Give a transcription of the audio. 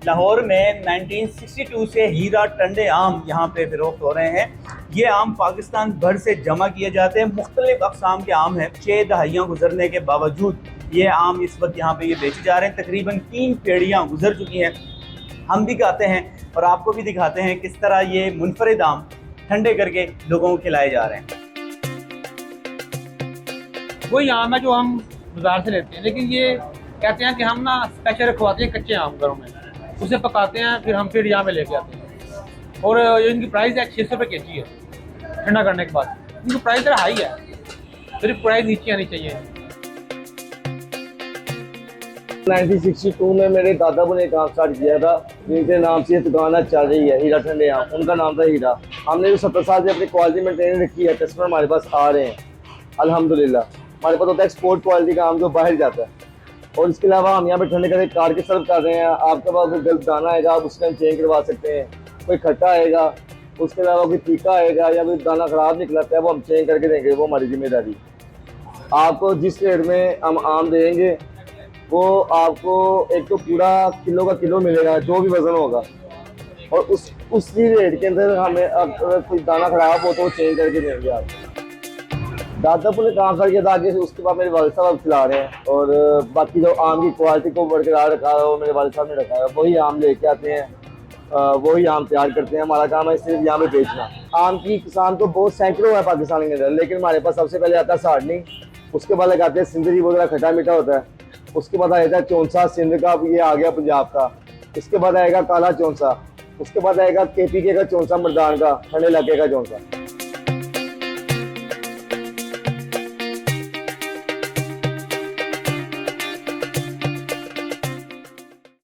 लाहौर में 1962 से हीरा टंडे आम यहाँ पे फ़रोख्त हो रहे हैं। ये आम पाकिस्तान भर से जमा किए जाते हैं। मुख्तलिफ अक़साम के आम हैं। 6 दहाइयाँ गुजरने के बावजूद ये आम इस वक्त यहाँ पे ये बेचे जा रहे हैं। तकरीबन 3 पीढ़ियाँ गुजर चुकी हैं। हम भी खाते हैं और आपको भी दिखाते हैं किस तरह ये मुनफरिद आम ठंडे करके लोगों को खिलाए जा रहे हैं। वही आम है जो हम बाजार से लेते हैं, लेकिन ये कहते हैं कि हम ना स्पेशल रखवाते हैं कच्चे आम घरों में, उसे पकाते हैं, फिर यहाँ पे लेके आते हैं। और इनकी प्राइस है 600 रुपये केजी है। ठंडा करने के बाद इनकी प्राइस जरा हाई है, सिर्फ प्राइस नीचे आनी चाहिए। 1962 में मेरे दादाबू ने काम स्टार्ट किया था, जिनके नाम से ये दुकान चल रही है, हीरा ठंडे आम। उनका नाम था हीरा। हमने जो 70 साल से अपनी क्वालिटी मेंटेन रखी है, कस्टमर हमारे पास आ रहे हैं अल्हम्दुलिल्लाह। हमारे पास होता है एक्सपोर्ट क्वालिटी का आम जो बाहर जाता है। और इसके अलावा हम यहाँ पे ठंडे करके काट के सर्व कर रहे हैं। आपके पास कोई गलत दाना आएगा आप उसका चेंज करवा सकते हैं, कोई खट्टा आएगा, उसके अलावा कोई तीखा आएगा या कोई दाना खराब निकलता है वो हम चेंज करके देंगे, वो हमारी जिम्मेदारी। आपको जिस रेट में हम आम देंगे वो आपको एक तो पूरा किलो का किलो मिलेगा, जो भी वजन होगा, और उसी रेट के अंदर हमें अगर कोई दाना खराब हो तो वो चेंज करके देंगे आपको। दादापुर ने काम कर किया था आगे, उसके बाद मेरे वालिद साहब खिला रहे हैं। और बाकी जो आम की क्वालिटी को बरकरार रखा है वो मेरे वालिद साहब ने रखा है। वही आम लेके आते हैं, वही आम तैयार करते हैं। हमारा काम है सिर्फ यहाँ पे बेचना। आम की किसान तो बहुत सैकड़ों है पाकिस्तान के अंदर, लेकिन हमारे पास सबसे पहले आता है साड़नी, उसके बाद लगाते हैं सिंदरी, वो खट्टा मीठा होता है। उसके बाद आएगा चौंसा, सिंध का, ये आ गया पंजाब का। इसके बाद आएगा काला चौंसा, उसके बाद आएगा KPK का चौंसा, मर्दान का, ठंडे इलाके का चौंसा।